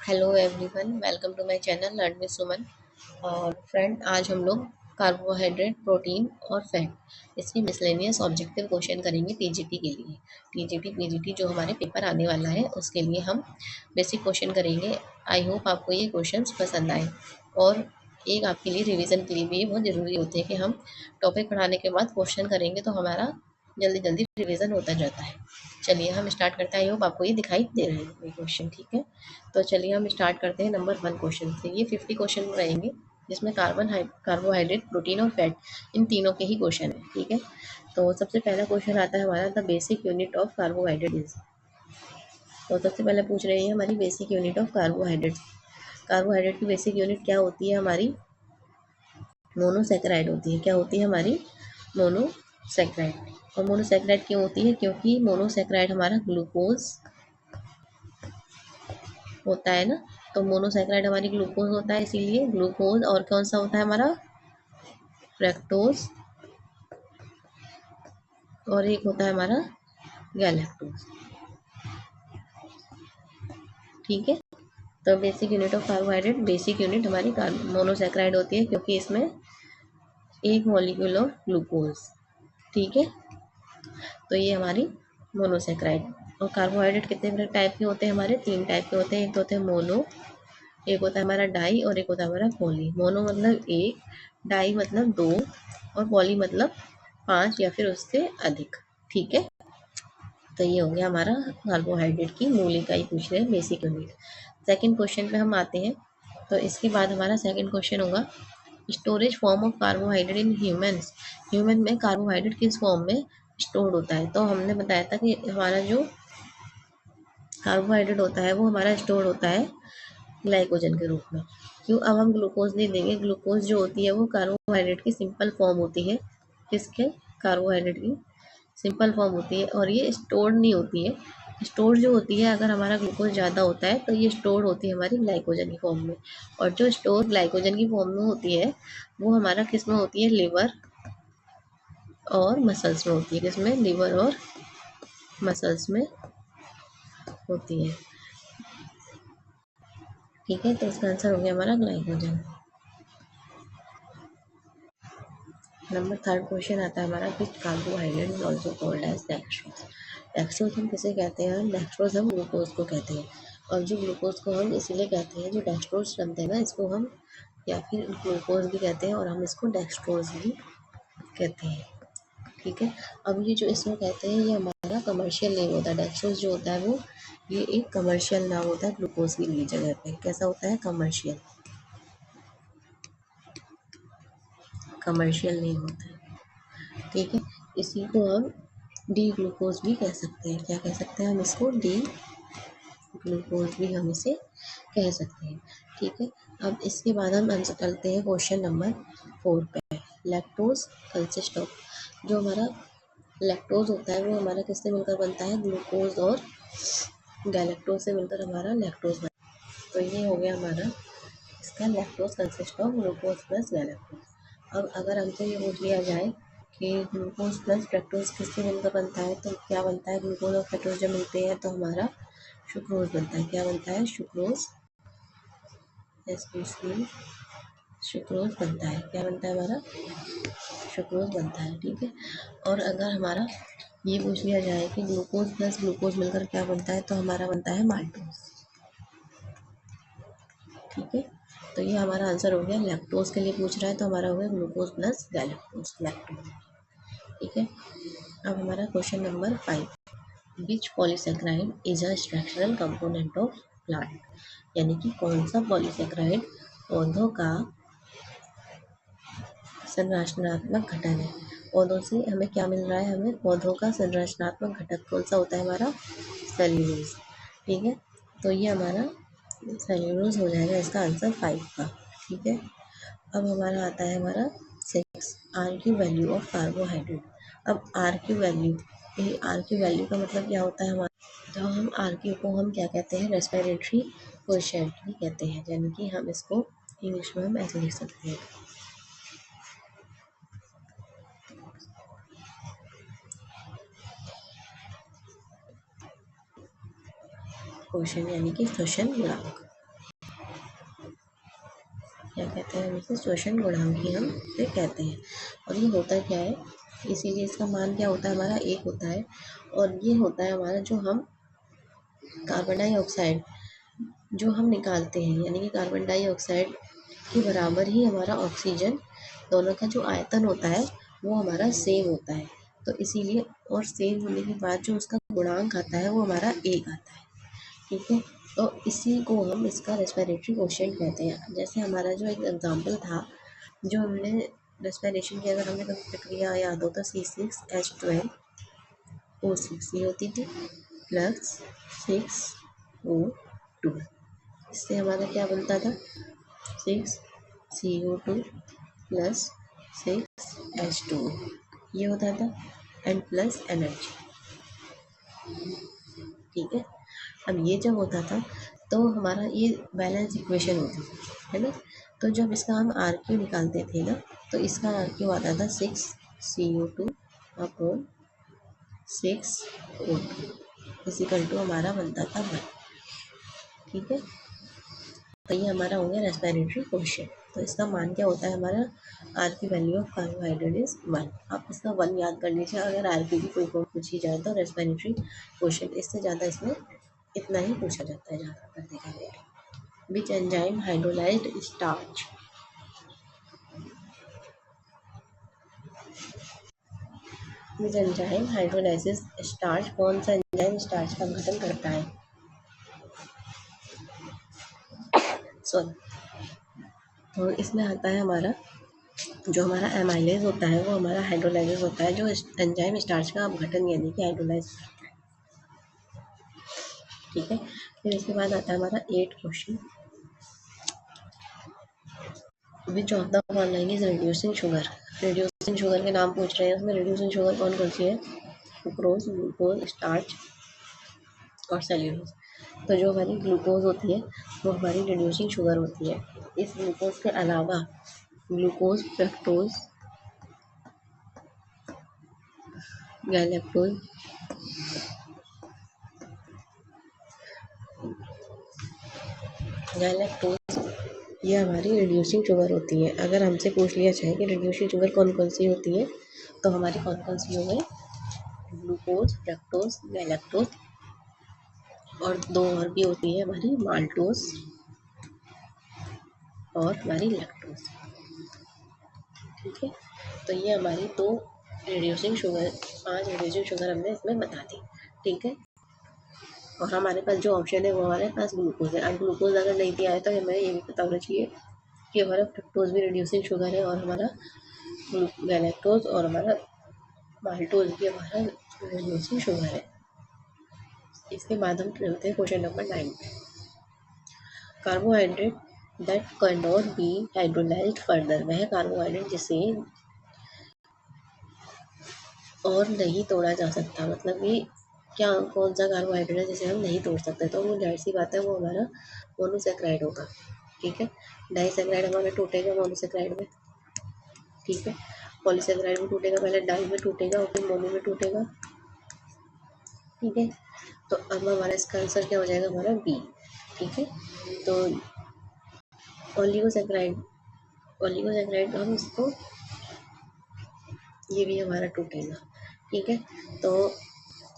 Hello everyone, welcome to my channel learn with Suman. और friend, आज हम लोग कार्बोहाइड्रेट, प्रोटीन और फैट इसकी मिसलेनियस ऑब्जेक्टिव क्वेश्चन करेंगे टीजीटी के लिए। टीजीटी पीजीटी जो हमारे पेपर आने वाला है उसके लिए हम बेसिक क्वेश्चन करेंगे। आई होप आपको ये क्वेश्चंस पसंद आए। और एक आपके लिए रिवीजन के लिए भी बहुत ज़रूरी होते हैं कि हम टॉपिक पढ़ाने के बाद क्वेश्चन करेंगे तो हमारा जल्दी जल्दी रिवीजन होता जाता है। चलिए हम स्टार्ट करते हैं। आई होप आपको ये दिखाई दे रहे हैं ये क्वेश्चन, ठीक है। तो चलिए हम स्टार्ट करते हैं नंबर 1 क्वेश्चन से। ये 50 क्वेश्चन रहेंगे जिसमें कार्बोहाइड्रेट, प्रोटीन और फैट इन तीनों के ही क्वेश्चन है, ठीक है। तो सबसे पहला क्वेश्चन आता है हमारा, the basic unit of carbohydrate is. तो सबसे पहले पूछ रही है हमारी basic unit of carbohydrate. Carbohydrate की बेसिक यूनिट क्या होती है हमारी? मोनोसेकेराइड होती है। क्या होती है हमारी? मोनोसेकेराइड। और मोनोसेकेराइड क्यों होती है? क्योंकि मोनोसेकेराइड हमारा ग्लूकोज होता है ना। तो मोनोसेकेराइड हमारी ग्लूकोज होता है, इसीलिए ग्लूकोज। और कौन सा होता है हमारा? फ्रक्टोज। और एक होता है हमारा गैलेक्टोज, ठीक है। तो basic unit of carbohydrate, basic unit हमारी मोनोसेकेराइड होती है क्योंकि इसमें एक मॉलिक्यूल ऑफ ग्लूकोज, ठीक है। तो ये हमारी मोनोसेकेराइड। और कार्बोहाइड्रेट कितने टाइप के होते हैं हमारे? 3 टाइप के होते हैं। एक तो होते हैं मोनो, एक होता है हमारा डाई, और एक होता है हमारा पॉली। मोनो मतलब एक, डाई मतलब 2, और पॉली मतलब 5 या फिर उससे अधिक, ठीक है। तो ये हो गया हमारा कार्बोहाइड्रेट की मूल इकाई पूछ रहे हैं, बेसिक यूनिट। सेकंड क्वेश्चन पे हम आते हैं। तो इसके बाद हमारा सेकंड क्वेश्चन होगा, storage form of carbohydrate in humans. Human में कार्बोहाइड्रेट किस फॉर्म में स्टोर होता है? तो हमने बताया था कि हमारा जो कार्बोहाइड्रेट होता है वो हमारा स्टोर होता है ग्लाइकोजन के रूप में। क्यों? अब हम ग्लूकोज नहीं देंगे। ग्लूकोज जो होती है वो कार्बोहाइड्रेट की सिंपल फॉर्म होती है। किसके? कार्बोहाइड्रेट की सिंपल फॉर्म होती है, और ये स्टोर नहीं होती है। स्टोर जो होती है, अगर हमारा ग्लूकोज ज़्यादा होता है तो ये स्टोर होती है हमारी ग्लाइकोजन की फॉर्म में। और जो स्टोर ग्लाइकोजन की फॉर्म में होती है वो हमारा किस में होती है? लिवर और मसल्स में होती है। किसमें? लिवर और मसल्स में होती है, ठीक है। तो इसका आंसर हो गया हमारा ग्लाइकोजन। नंबर थर्ड क्वेश्चन आता है हमारा, कि carbohydrate is also called as dextrose. Dextrose हम किसे कहते हैं? डेक्सट्रोज हम ग्लूकोज को कहते हैं। और जो ग्लूकोज को हम इसलिए कहते हैं, जो डेक्सट्रोज बनते हैं ना, इसको हम या फिर ग्लूकोज भी कहते हैं, और हम इसको डेक्सट्रोज भी कहते हैं, ठीक है। अब ये जो इसमें कहते हैं, ये हमारा कमर्शियल नेम होता है। डेक्सट्रोज जो होता है वो ये एक कमर्शियल नाम होता है ग्लूकोज की लिए जगह पे। कैसा होता है? कमर्शियल, कमर्शियल नेम होता है, ठीक है। इसी को हम डी ग्लूकोज भी कह सकते हैं। क्या कह सकते हैं हम इसको? डी ग्लूकोज भी हम इसे कह सकते हैं, ठीक है। अब इसके बाद हम आंसर करते हैं क्वेश्चन नंबर 4 पे। Lactose consist of. जो हमारा लैक्टोज होता है वो हमारा किससे मिलकर बनता है? ग्लूकोज और गैलेक्टोज से मिलकर हमारा लैक्टोज बनता है। तो ये हो गया हमारा इसका lactose consist of glucose plus galactose. अब अगर हमसे ये पूछ लिया जाए कि ग्लूकोज प्लस फ्रक्टोज किससे मिलकर बनता है, तो क्या बनता है? ग्लूकोज और फ्रक्टोज जब मिलते हैं तो हमारा सुक्रोज बनता है। क्या बनता है? सुक्रोज। सुक्रोज बनता है। क्या बनता है हमारा? सुक्रोज बनता है, ठीक है। और अगर हमारा ये पूछ लिया जाए कि ग्लूकोज प्लस ग्लूकोज मिलकर क्या बनता है, तो हमारा बनता है माल्टोज, ठीक है। तो ये हमारा आंसर हो गया। लैक्टोज के लिए पूछ रहा है तो हमारा हो गया ग्लूकोज प्लस गैलेक्टोज, लैक्टोज, ठीक है। अब हमारा question number 5, which polysaccharide is a structural component of plant. यानी कि कौन सा पॉलीसेकेराइड पौधों का संरचनात्मक घटक है। पौधों से हमें क्या मिल रहा है? हमें पौधों का संरचनात्मक घटक कौन सा होता है? हमारा सेल्यूलोज, ठीक है। तो ये हमारा सेल्यूलोज हो जाएगा इसका आंसर 5 का, ठीक है। अब हमारा आता है हमारा 6, आर की वैल्यू ऑफ कार्बोहाइड्रेट। अब आर की वैल्यू, ये आर की वैल्यू का मतलब क्या होता है हमारा? तो हम आर क्यू को हम क्या कहते हैं? रेस्पिरेटरी कोएफिशिएंट भी कहते हैं। यानी कि हम इसको इंग्लिश में हम ऐसे लिख सकते हैं, क्वेश्चन यानी कि श्वसन गुणांक, क्या कहते हैं, इसे श्वसन गुणांक ही हम इसे कहते हैं। और ये होता क्या है, इसीलिए इसका मान क्या होता है हमारा 1 होता है। और ये होता है हमारा जो हम कार्बन डाइऑक्साइड जो हम निकालते हैं, यानी कि कार्बन डाइऑक्साइड के बराबर ही हमारा ऑक्सीजन, दोनों का जो आयतन होता है वो हमारा सेम होता है। तो इसीलिए और सेम होने के बाद जो उसका गुणांक आता है वो हमारा 1 आता है। ठीक है, तो इसी को हम इसका रेस्पिरेटरी क्वोशिएंट कहते हैं। जैसे हमारा जो एक एग्जांपल था, जो हमने रेस्पिरेशन की, अगर हमें कभी प्रक्रिया याद हो तो C6H12O6 ये होती थी प्लस 6O2। इससे हमारा क्या बनता था, 6CO2 प्लस 6H2 ये होता था, एंड प्लस एनर्जी। ठीक है, अब ये जब होता था तो हमारा ये बैलेंस इक्वेशन होती थी, है ना। तो जब इसका हम आर क्यू निकालते थे ना, तो इसका आर क्यू आता था 6CO2 upon 6O2 is equal to हमारा बनता था 1। ठीक है, तो ये हमारा हो गया रेस्पिरेटरी क्वोशिएंट। तो इसका मान क्या होता है हमारा, आर की वैल्यू ऑफ कार्बोहाइड्रेट इज 1। आप इसका 1 याद कर लीजिए, अगर आर की भी कोई पूछी जाए तो रेस्पिरेटरी क्वोशिएंट, इससे ज़्यादा इसमें इतना ही पूछा जाता है ज़्यादातर देखा गया। Which enzyme hydrolysed starch, which enzyme hydrolysis starch, कौन सा एंजाइम स्टार्च का गठन करता है, सॉरी। तो इसमें आता है हमारा जो हमारा एमाइलेज होता है वो हमारा हाइड्रोलाइसिस होता है, जो एंजाइम स्टार्च का अपघटन यानी कि हाइड्रोलाइज। ठीक है, फिर इसके बाद आता है हमारा 8 question, which of the following is reducing sugar. Reducing sugar के नाम पूछ रहे हैं, उसमें रिड्यूसिंग शुगर कौन कौन सी है, सुक्रोज, ग्लूकोज, स्टार्च और सेल्यूलोज। तो जो हमारी ग्लूकोज होती है वो हमारी रिड्यूसिंग शुगर होती है। इस ग्लूकोज के अलावा ग्लूकोज, फ्रक्टोज, गैलेक्टोज, ये हमारी रिड्यूसिंग शुगर होती है। अगर हमसे पूछ लिया जाए कि रिड्यूसिंग शुगर कौन कौन सी होती है, तो हमारी कौन कौन सी हो गई, ग्लूकोज, फ्रक्टोज, गैलेक्टोज और 2 और भी होती है हमारी, माल्टोज और हमारी लैक्टोज। ठीक है, तो ये हमारी 2 रिड्यूसिंग शुगर, 5 रिड्यूसिंग शुगर हमने इसमें बता दी। ठीक है, और हमारे पास जो ऑप्शन है वो हमारे पास ग्लूकोज है। अब ग्लूकोज अगर नहीं दिया है तो हमें ये भी पता होना चाहिए कि हमारा फ्रक्टोज भी रिड्यूसिंग शुगर है, और हमारा गैलेक्टोज और हमारा माल्टोज भी हमारा रिड्यूसिंग शुगर है। इसके बाद हम चलते हैं क्वेश्चन नंबर 9 पे। Carbohydrate that can not be hydrolysed further, वह कार्बोहाइड्रेट जिसे और नहीं तोड़ा जा सकता, मतलब कि क्या, कौन सा कार्बोहाइड्रेट है जिसे हम नहीं तोड़ सकते, तो वो जाहिर सी बात है वो हमारा मोनोसेक्राइड होगा। ठीक है, डाइसेक्राइड हमारा टूटेगा मोनोसेक्राइड में। ठीक है, पॉलीसेक्राइड में टूटेगा, पहले डाई में टूटेगा और फिर मोनो में टूटेगा। ठीक है, तो अब हमारा इसका आंसर क्या हो जाएगा, हमारा बी। ठीक है, तो ओलिगोसेक्राइड, ओलिगोसेक्राइड हम इसको, ये भी हमारा टूटेगा। ठीक है, तो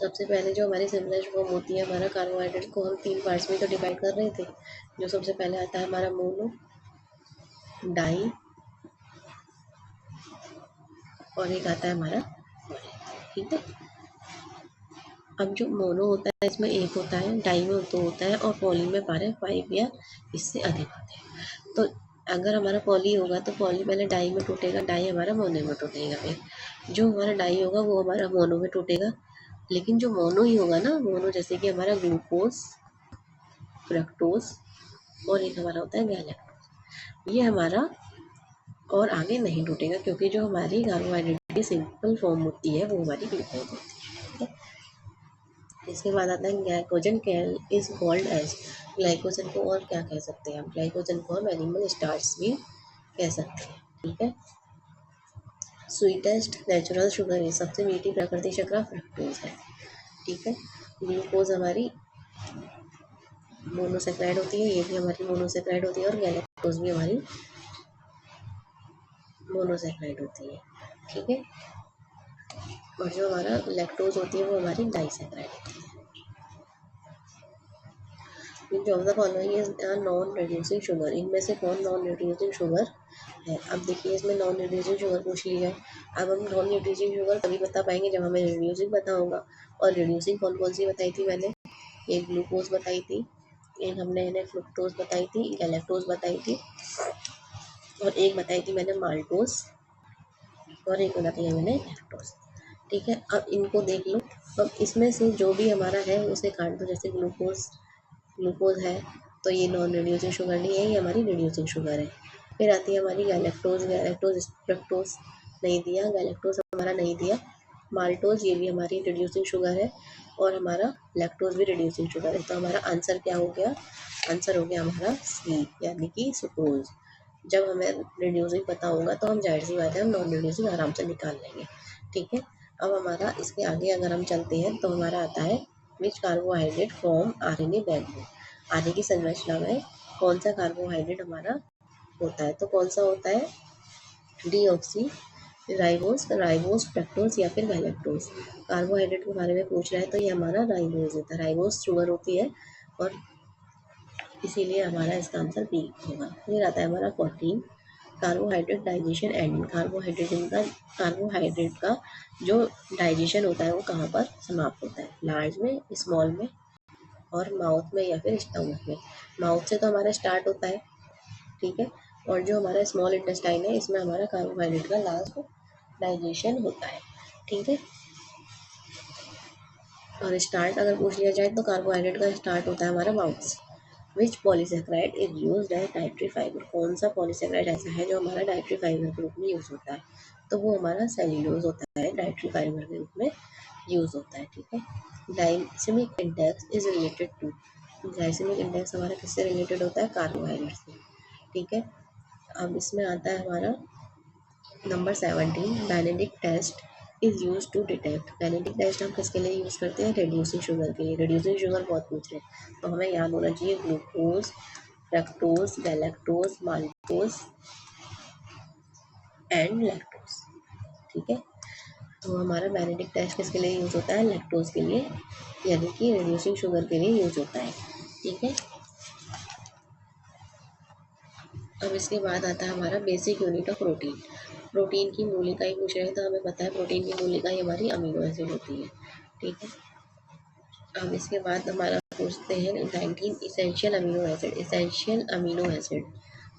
सबसे पहले जो हमारी सिम्पलेस्ट फॉर्म होती है हमारा कार्बोहाइड्रेट को हम 3 पार्ट्स में तो डिवाइड कर रहे थे। जो सबसे पहले आता है हमारा मोनो, डाई और एक आता है हमारा पॉली। ठीक है, अब जो मोनो होता है इसमें 1 होता है, डाई में 2 होता है और पॉली में हमारे 5 या इससे अधिक होते हैं। तो अगर हमारा पॉली होगा तो पॉली पहले डाई में टूटेगा, डाई हमारा मोनो में टूटेगा, फिर जो हमारा डाई होगा वो हमारा मोनो में टूटेगा। लेकिन जो मोनो ही होगा ना, मोनो जैसे कि हमारा ग्लूकोज, फ्रक्टोज और एक हमारा होता है गैलेक्टोज, ये हमारा और आगे नहीं टूटेगा, क्योंकि जो हमारी कार्बोहाइड्रेट की सिंपल फॉर्म होती है वो हमारी ग्लूकोज होती है। ठीक है, इसके बाद आता है glycogen is called as, glycogen को और क्या कह सकते हैं हम, ग्लाइकोजन को हम एनिमल स्टार्च भी कह सकते हैं। ठीक है, स्वीटेस्ट नेचुरल शुगर है, सबसे मीठी प्राकृतिक शर्करा फ्रक्टोज है। ठीक है, ग्लूकोज हमारी मोनोसेक्राइड होती है, ये भी हमारी मोनोसेक्राइड होती है, और गैलेक्टोज भी हमारी मोनोसेक्राइड होती है, ठीक है। और जो हमारा लैक्टोज होती है वो हमारी डाइसेक्राइड होती है। जो of the following is non reducing sugar, इनमें से कौन नॉन रिड्यूसिंग शुगर है। अब देखिए इसमें नॉन रिड्यूसिंग शुगर पूछ लिया है। अब हम नॉन रिड्यूसिंग शुगर तभी बता पाएंगे जब हमें रिड्यूसिंग पता होगा। और रिड्यूसिंग कौन कौन सी बताई थी मैंने, एक ग्लूकोज बताई थी, एक हमने इन्हें फ्रुक्टोज बताई थी, गैलेक्टोज बताई थी, और एक बताई थी मैंने माल्टोज, और एक बताई है मैंने लैक्टोज, ठीक है। अब इनको देख लो। अब इसमें से जो भी हमारा है उसे काट दो। जैसे ग्लूकोज है तो ये नॉन रिड्यूसिंग शुगर नहीं है, ये हमारी रिड्यूसिंग शुगर है। फिर आती है हमारी गैलेक्टोज, फ्रक्टोज नहीं दिया, गैलेक्टोज हमारा नहीं दिया, माल्टोज ये भी हमारी रिड्यूसिंग शुगर है, और हमारा लैक्टोज भी रिड्यूसिंग शुगर है। तो हमारा आंसर क्या हो गया, आंसर हो गया हमारा सी, यानी कि सुक्रोज। जब हमें रिड्यूसिंग पता होगा तो हम जाहिर सी बात है हम नॉन रिड्यूसिंग आराम से निकाल लेंगे, ठीक है। अब हमारा इसके आगे अगर हम चलते हैं तो हमारा आता है which carbohydrate form RNA backbone. RNA की संरचना में कौन सा कार्बोहाइड्रेट हमारा होता है, तो कौन सा होता है, डीऑक्सी राइबोस फ्रक्टोज या फिर गैलेक्टोज। कार्बोहाइड्रेट के बारे में पूछ रहा है तो ये हमारा राइबोस होता है, राइबोस शुगर होती है, और इसीलिए हमारा इसका आंसर बी होगा। फिर आता है हमारा 14 कार्बोहाइड्रेट डाइजेशन एंड। कार्बोहाइड्रेट का जो डाइजेशन होता है वो कहाँ पर समाप्त होता है, लार्ज में, स्मॉल में, और माउथ में या फिर स्टमक में। माउथ से तो हमारा स्टार्ट होता है, ठीक है, और जो हमारा स्मॉल इंटेस्टाइन है इसमें हमारा कार्बोहाइड्रेट का लास्ट डाइजेशन होता है, ठीक है। और स्टार्ट अगर पूछ लिया जाए तो कार्बोहाइड्रेट का स्टार्ट होता है हमारा माउथ से। Which polysaccharide is used as dietary fibre, कौन सा पॉलीसेक्राइड ऐसा है जो हमारा डाइट्री फाइबर के रूप में यूज होता है, तो वो हमारा सेल्यूलोज होता है, डाइट्री फाइबर के रूप में यूज होता है, ठीक है। Glycemic index is related to, glycemic index हमारा किससे रिलेटेड होता है, कार्बोहाइड्रेट से, ठीक है। अब इसमें आता है हमारा number 17 Benedict test is use to detect. Benedict test हम किसके लिए यूज़ करते हैं, रिड्यूसिंग शुगर के लिए। रिड्यूसिंग शुगर बहुत पूछ रहे हैं तो हमें याद होना चाहिए glucose, fructose, galactose, maltose and lactose, ठीक है। तो हमारा बेनेडिक्ट टेस्ट किसके लिए यूज़ होता है, लैक्टोज के लिए, यानी कि रिड्यूसिंग शुगर के लिए यूज होता है, ठीक है। अब इसके बाद आता है हमारा basic unit of protein. Protein की मूल इकाई पूछ रहे हैं तो हमें पता है प्रोटीन की मूल इकाई हमारी अमीनो एसिड होती है, ठीक है। अब इसके बाद हमारा पूछते हैं 19 essential amino acid. Essential amino acid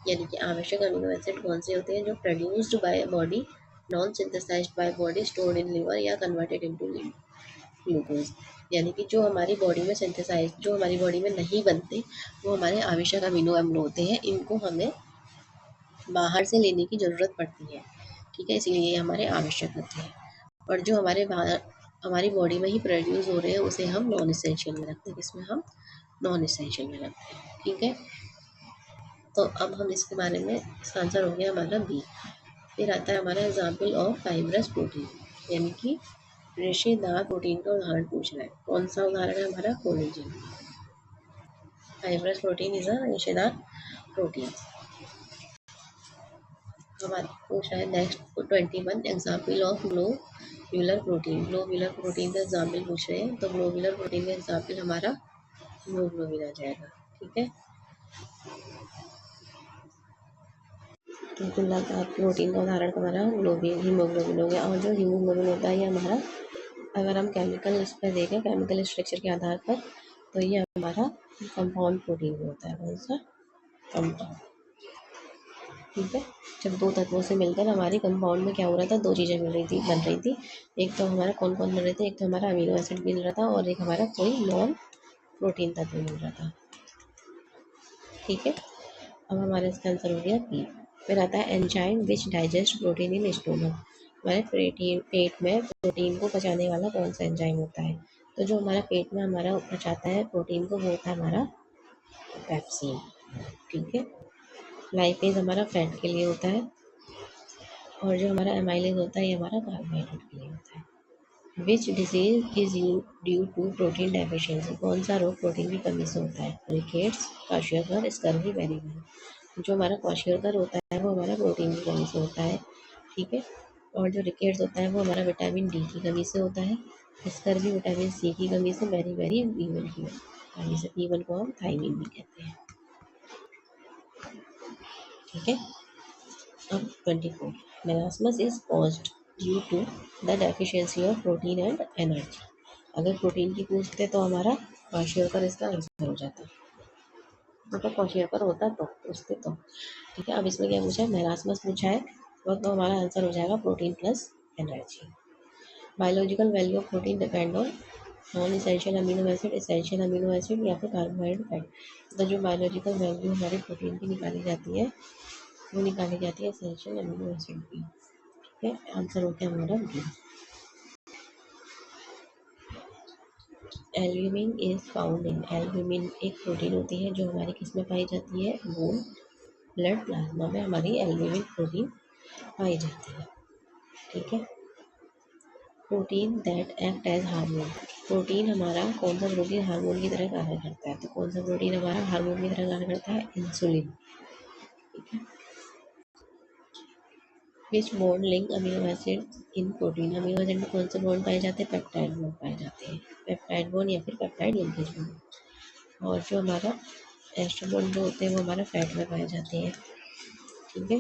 यानी कि आवश्यक अमीनो एसिड कौन से होते हैं, जो produced by body, non synthesized by body, stored in liver या कन्वर्टेड इनटू ग्लूकोज। यानी कि जो हमारी बॉडी में सिंथेसाइज, जो हमारी बॉडी में नहीं बनते वो हमारे आवश्यक अमीनो अम्ल होते हैं, इनको हमें बाहर से लेने की ज़रूरत पड़ती है, ठीक है, इसीलिए ये हमारे आवश्यक होते हैं। और जो हमारे बाहर हमारी बॉडी में ही प्रोड्यूस हो रहे हैं उसे हम नॉन इसेंशियल में रखते हैं, इसमें हम नॉन इसेंशियल में रखते हैं, ठीक है। तो अब हम इसके बारे में, इसका आंसर हो गया हमारा बी। फिर आता है हमारा एग्जाम्पल ऑफ फाइब्रस प्रोटीन, यानी कि रेशेदार प्रोटीन का उदाहरण पूछ रहा है। कौन सा उदाहरण है हमारा, collagen. Fibrous protein is a रेशेदार प्रोटीन। हमारा पूछ रहा है next 21 example of globular protein. Globular protein का एग्जाम्पल पूछ रहे हैं तो ग्लोब्यूलर प्रोटीन का एग्जाम्पल हमारा हीमोग्लोबिन आ जाएगा, ठीक है। तो प्रोटीन का उदाहरण हमारा हीमोग्लोबिन हो गया। और जो हीमोग्लोबिन होता है ये हमारा, अगर हम केमिकल इस पर देखें, केमिकल स्ट्रक्चर के आधार पर, तो ये हमारा कंपाउंड प्रोटीन होता है। कौन सा, कंपाउंड, ठीक है। जब दो तत्वों से मिलकर हमारी कंपाउंड में क्या हो रहा था, दो चीज़ें बन रही थी। एक तो हमारा कौन कौन बन रहे थे, एक तो हमारा अमीनो एसिड मिल रहा था और एक हमारा कोई नॉन प्रोटीन तत्व मिल रहा था, ठीक है। अब हमारा इसका आंसर हो गया बी। फिर आता है enzyme which digest protein in stomach. हमारे पेट में प्रोटीन को पचाने वाला कौन सा एंजाइम होता है, तो जो हमारा पेट में हमारा पचाता है प्रोटीन को वो होता है हमारा पेप्सिन, ठीक है। लाइपेज हमारा फैट के लिए होता है और जो हमारा एमाइलेज होता है ये हमारा कार्बोहाइड्रेट के लिए होता है। Which disease is due to protein deficiency, कौन सा रोग प्रोटीन की कमी से होता है, रिकेट्स, क्वाशियोकर, स्कर्वी, बेरीबल। जो हमारा क्वाशियोकर होता है वो हमारा प्रोटीन की कमी से होता है, ठीक है। और जो रिकेट्स होता है वो हमारा विटामिन डी की कमी से होता है। स्कर भी विटामिन सी की कमी से, वेरी वेरी B1 की कमी से। B1 को हम थायमिन भी कहते हैं। ठीक है। अब 24, marasmus is caused due to the deficiency of protein and energy. अगर प्रोटीन की पूछते तो हमारा क्वेश्चन इसका आंसर हो जाता, मतलब क्वेश्चन पर होता तो पूछते तो। ठीक है। अब इसमें क्या पूछा है, मेलास्मस पूछा है, तो हमारा आंसर हो जाएगा protein plus energy. Biological value of protein depend on non essential amino acid, essential amino acid या फिर कार्बोहाइड्रेट फैट। तो जो बायोलॉजिकल वैल्यू हमारी प्रोटीन की निकाली जाती है वो निकाली जाती है इसेंशियल अमीनो एसिड की। ठीक है। आंसर हो गया हमारा B. Albumin is found in, albumin एक प्रोटीन होती है जो हमारी किस में पाई जाती है, बोन ब्लड प्लाज्मा में हमारी एल्ब्यूमिन प्रोटीन पाई जाती है। ठीक है। Protein that act as hormone, protein हमारा कौन सा प्रोटीन हार्मोन की तरह कार्य करता है, तो कौन सा प्रोटीन हमारा हार्मोन की तरह कार्य करता है, इंसुलिन। ठीक है। विच bond link amino acid in protein, amino acid में कौन से बॉन्ड पाए जाते हैं, पेप्टाइड बॉन्ड पाए जाते हैं, पेप्टाइड बॉन्ड या फिर पेप्टाइड लिंकेज बॉन्ड। और जो हमारा एस्टर बॉन्ड जो होते हैं वो हमारा फैट में पाए जाते हैं। ठीक है।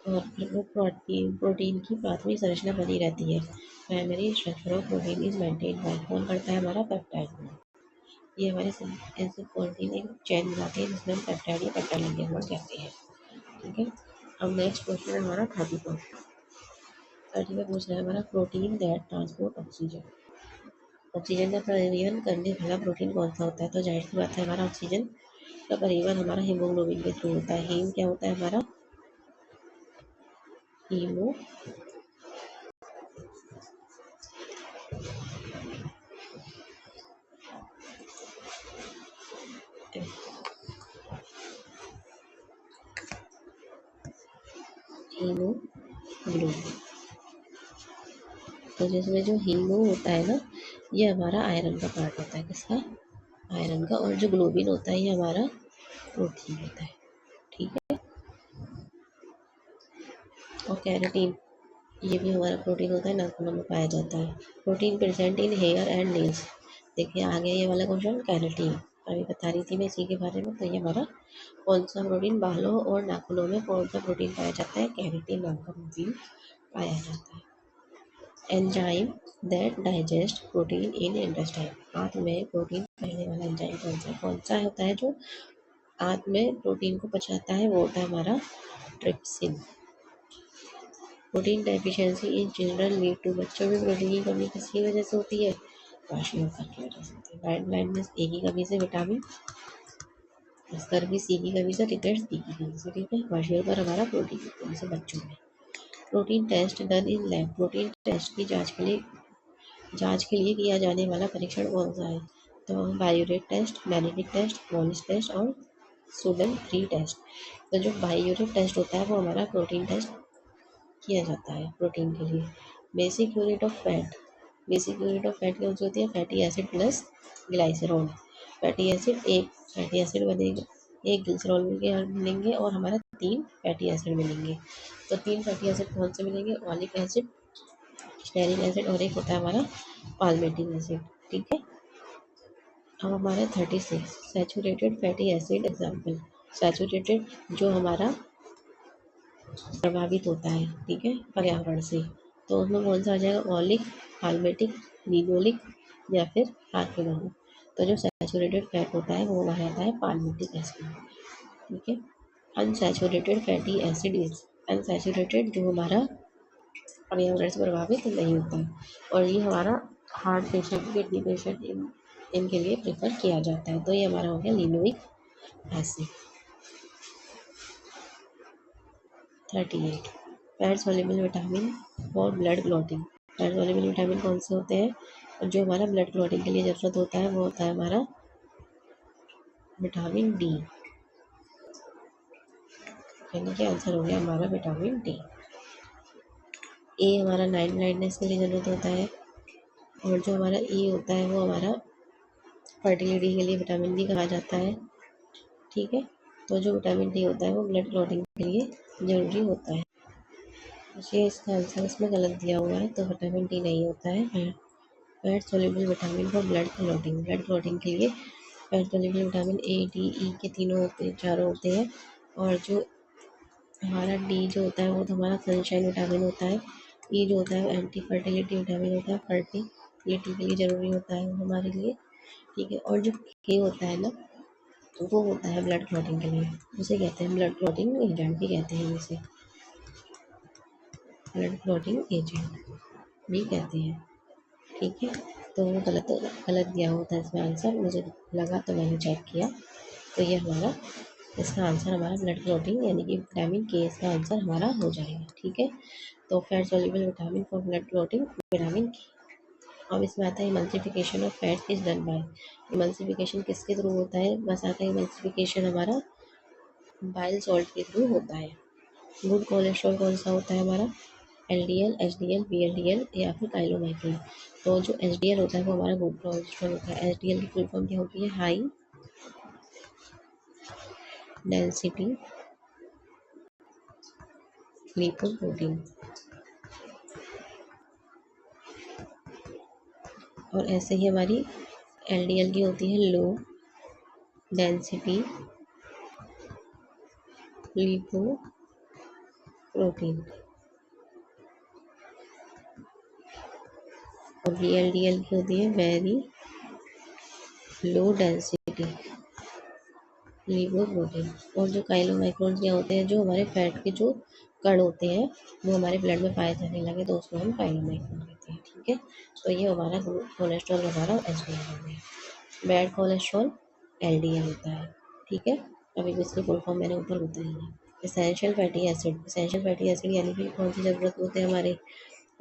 और फिर वो प्रोटीन की प्राथमिक संरचना बनी रहती है। Primary structure of protein is maintain by, कौन करता है, हमारा पेप्टाइड बॉन्ड। ये हमारे ऐसे प्रोटीन एक चैन बनाते हैं जिसमें हम पेप्टाइड या पेप्टाइड लिंकेज बॉन्ड कहते हैं। ठीक है। अब नेक्स्ट क्वेश्चन है हमारा 30 में पूछ रहा है हमारा, protein that transport oxygen, oxygen का परिवहन करने वाला प्रोटीन कौन सा होता है, तो जाहिर सी बात है हमारा ऑक्सीजन का परिवहन हमारा हीमोग्लोबिन के थ्रू होता है। हीम क्या होता है हमारा, हीमो हीमोग्लोबिन। तो जिसमें जो हीमो होता है ना, ये हमारा आयरन का पार्ट होता है, किसका, आयरन का। और जो ग्लोबिन होता है ये हमारा प्रोटीन होता है। ठीक है। और कैरोटीन, ये भी हमारा प्रोटीन होता है, नाखूनों में पाया जाता है। Protein present in hair and nails, देखिए आ गया ये वाला क्वेश्चन, कैरोटीन अभी बता रही थी मैं इसी के बारे में। तो ये हमारा कौन सा प्रोटीन, बालों और नाखूनों में कौन सा प्रोटीन पाया जाता है, कैरोटीन नाम का प्रोटीन पाया जाता है। Enzyme that digest protein in intestine, आंत में प्रोटीन पहले वाला एंजाइम कौन सा होता है जो आंत में प्रोटीन को पचाता है, वो होता है हमारा trypsin. Protein deficiency in children lead to, बच्चों में प्रोटीन की कमी किसकी वजह से होती है, क्वाशियोकर की वजह से होती है। वाइट ब्लाइंडनेस ए की कमी से, विटामिन स्कर भी सी की कमी से, रिकेट्स डी की कमी से। ठीक है। क्वाशियोकर हमारा प्रोटीन की कमी से बच्चों में। Protein test done in lab, protein test की जांच के लिए किया जाने वाला परीक्षण कौन सा है, तो बायोरेट टेस्ट, बेनेडिक्ट टेस्ट, वॉलिस टेस्ट और सुडन 3 टेस्ट। तो जो बायोरेट टेस्ट होता है वो हमारा प्रोटीन टेस्ट किया जाता है प्रोटीन के लिए। Basic unit of fat, basic unit of fat कौन सी होती है, fatty acid plus glycerol. Fatty acid, एक फैटी एसिड बनेगा, एक ग्लिसरॉल मिलेंगे और हमारा 3 फैटी एसिड मिलेंगे। तो 3 फैटी एसिड कौन से मिलेंगे, ऑलिक एसिड, स्टेरिक एसिड और एक होता है हमारा पाल्मेटिक एसिड। ठीक है। अब हमारा 36, saturated fatty acid example, saturated जो हमारा प्रभावित होता है, ठीक है, पर्यावरण से, तो उसमें कौन सा आ जाएगा, ऑलिक, पाल्मेटिक, लिनोलिक या फिर आर्किडोनिक। तो जो सैचुरेटेड फैट होता है वो रहता है पाल्मेटिक एसिड। ठीक है। Unsaturated fatty acid is, unsaturated जो हमारा पर्यावरण से प्रभावित नहीं होता है, और ये हमारा हार्ट पेशेंट, किडनी पेशेंट, इनके लिए प्रेफर किया जाता है। तो ये हमारा हो गया linoleic acid. 38, fat soluble vitamin और blood clotting, fat soluble vitamin कौन से होते हैं, और जो हमारा ब्लड क्लॉटिंग के लिए ज़रूरत होता है वो होता है हमारा विटामिन डी, यानी कि आंसर हो गया हमारा विटामिन डी। ए हमारा नाइट ब्लाइंडनेस के लिए ज़रूरत होता है, और जो हमारा ई होता है वो हमारा फर्टिलिटी के लिए विटामिन डी कहा जाता है। ठीक है। तो जो विटामिन डी होता है वो ब्लड क्लॉटिंग के लिए ज़रूरी होता है। ये इसका आंसर इसमें गलत दिया हुआ है, तो विटामिन डी नहीं होता है। Fat soluble vitamin for blood clotting के लिए fat soluble vitamin A D E के तीनों होते हैं, चारों होते हैं। और जो हमारा डी जो होता है वो तो हमारा सनशाइन विटामिन होता है। ई जो होता है वो एंटी फर्टिलिटी विटामिन होता है, फर्टिलिटी के लिए ज़रूरी होता है वो हमारे लिए, ठीक है। और जो के होता है ना, वो होता है ब्लड क्लॉटिंग के लिए, उसे कहते हैं ब्लड क्लॉटिंग एजेंट भी कहते हैं, इसे ब्लड क्लॉटिंग एजेंट भी कहते हैं, ठीक है। तो वो गलत दिया होता है इसमें आंसर, मुझे लगा तो मैंने चेक किया, तो ये हमारा इसका आंसर हमारा ब्लड क्लॉटिंग यानी कि विटामिन के इसका आंसर हमारा हो जाएगा, ठीक है। तो fat soluble vitamin for blood clotting vitamin के। अब इसमें आता है emulsification of fat is done by. Emulsification किसके थ्रू होता है? बस आता है इमल्सिफिकेशन हमारा बाइल सॉल्ट के थ्रू होता है। गुड कोलेस्ट्रॉल कौन सा होता है हमारा? एलडीएल, एचडीएल, वीएलडीएल या फिर काइलोमाइक्रोन। तो जो एचडीएल होता है वो हमारा गुड कोलेस्ट्रॉल होता है। एचडीएल की फुल फॉर्म क्या होती है? High density lipoprotein. और ऐसे ही हमारी एलडीएल की होती है लो डेंसिटी लिपोप्रोटीन। और वीएलडीएल की होती है वेरी लो डेंसिटी लिपोप्रोटीन। और जो काइलोमाइक्रोन क्या होते हैं? जो हमारे फैट के जो कण होते हैं वो हमारे ब्लड में पाए जाने लगे तो उसको हम काइलोमाइक्रोन कहते हैं, ठीक है। तो ये हमारा कोलेस्ट्रॉल हमारा एचडीएल हो गया। बैड कोलेस्ट्रॉल एलडीएल होता है, ठीक है। अभी इसकी फुल फॉर्म मैंने ऊपर बताई है। Essential fatty acid, essential fatty acid यानी कि कौन सी ज़रूरत होते हैं हमारे?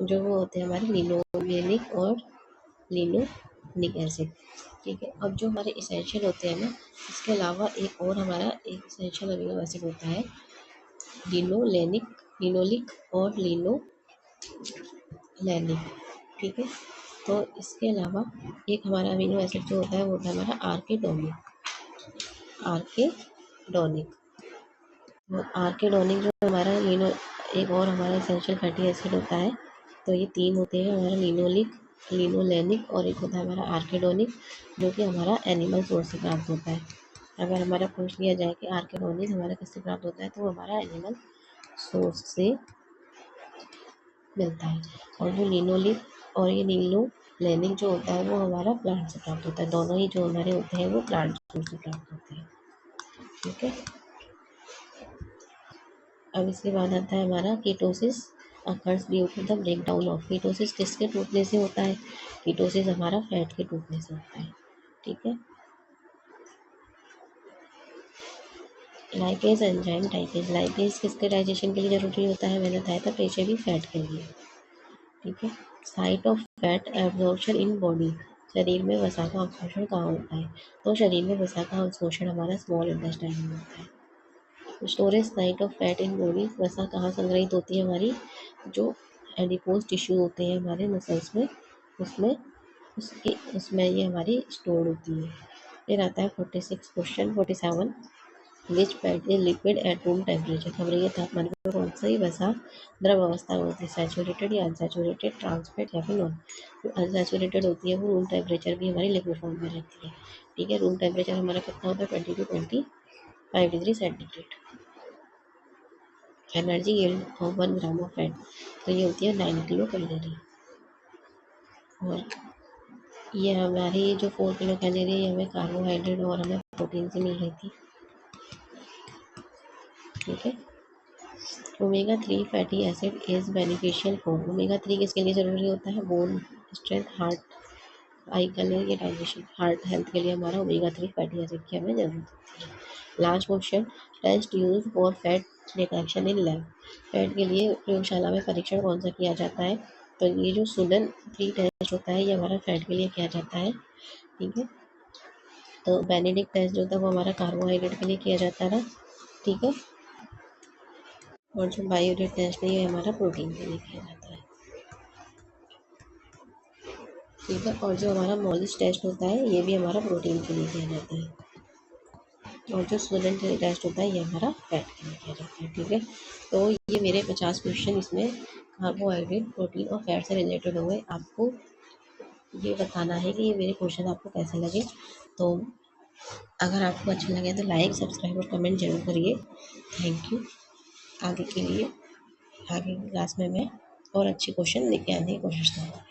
जो वो होते हैं हमारे लिनोलेनिक और लिनोनिक एसिड, ठीक है। अब जो हमारे इसेंशियल होते हैं ना, इसके अलावा एक और हमारा एक इसेंशियल अमीनो एसिड होता है लिनोलिक और लिनोलेनिक, ठीक है। तो इसके अलावा एक हमारा अमीनो एसिड जो होता है वो होता है हमारा आर्केडोनिक। वो आर्केडोनिक जो हमारा लिनो एक और हमारा इसेंशियल फैटी एसिड होता है। तो ये तीन होते हैं हमारा लिनोलेनिक और एक होता है हमारा आर्केडोनिक, जो कि हमारा एनिमल सोर्स से प्राप्त होता है। अगर हमारा पूछ लिया जाए कि आर्केडोनिक हमारा किससे प्राप्त होता है, तो हमारा एनिमल सोर्स से मिलता है। और जो लिनोलिक और ये लिनोलेनिक जो होता है वो हमारा प्लांट से प्राप्त होता है। दोनों ही जो हमारे होते हैं वो प्लांट सोर्स से प्राप्त होते हैं, ठीक है। अब इसके बाद आता है हमारा ketosis occurs due to the break down of. Ketosis किसके टूटने से होता है? कीटोसिस हमारा फैट के टूटने से होता है, ठीक है। लाइपेज एंजाइम टाइपेज। लाइपेज किसके डाइजेशन के लिए जरूरी होता है? मैंने बताया था प्रेशर भी फैट के लिए, ठीक है। Site of fat absorption in body. शरीर में वसा का अवशोषण कहाँ होता है? तो शरीर में वसा का अवशोषण हमारा स्मॉल इंटेस्टाइन में होता है। Storage site of fat in body. वसा कहाँ संग्रहित होती है हमारी? जो एडिपोज टिश्यू होते हैं हमारे मसल्स में, उसमें उसमें ये हमारी स्टोर होती है। फिर आता है 46 question 47। Which fat is liquid at room temperature. खबरीय तापमान पर कौन सी वसा द्रव अवस्था में होती है? सैचुरेटेड या अनसैचुरेटेड, ट्रांसफैट या फिर नॉन। जो अनसैचुरेटेड होती है वो रूम टेम्परेचर भी हमारी लिक्विड फॉर्म में रहती है, ठीक है। रूम टेम्परेचर हमारा कितना होता है? 20 to 25 degree centigrade. Energy yield of 1 gram of fat, तो ये होती है 9 किलो कैलोरी। और ये हमारी जो 4 किलो कैलोरी है हमें कार्बोहाइड्रेट और हमें प्रोटीन से मिल रही थी, ठीक है। Omega 3 fatty acid is beneficial for. Omega 3 किसके लिए ज़रूरी होता है? बोन स्ट्रेंथ, हार्ट, आई के लिए, ये डाइजेशन, हार्ट हेल्थ के लिए हमारा ओमेगा 3 फैटी एसिड की हमें ज़रूरत होती है। Last question. Test use for fat detection in lab. Fat के लिए प्रयोगशाला में परीक्षण कौन सा किया जाता है? तो ये जो सुडन 3 टेस्ट होता है ये हमारा फैट के लिए किया जाता है, ठीक है। तो बेनेडिक्ट टेस्ट जो था वो हमारा कार्बोहाइड्रेट के लिए किया जाता है, ठीक है। और जो बायोरेट टेस्ट है ये हमारा प्रोटीन के लिए किया जाता है, ठीक है। और जो हमारा मॉलिस टेस्ट होता है ये भी हमारा प्रोटीन के लिए किया जाता है, और जो स्टूडेंट टेस्ट होता है ये हमारा फैट के लिए किया जाता है। ठीक है, तो ये मेरे 50 क्वेश्चन इसमें कार्बोहाइड्रेट, प्रोटीन और फैट से रिलेटेड हुए। आपको ये बताना है कि ये मेरे क्वेश्चन आपको कैसे लगे। तो अगर आपको अच्छे लगे तो लाइक, सब्सक्राइब और कमेंट जरूर करिए। Thank you. आगे के लिए आगे की क्लास में मैं और अच्छे क्वेश्चन लेके आने की कोशिश करूँगा।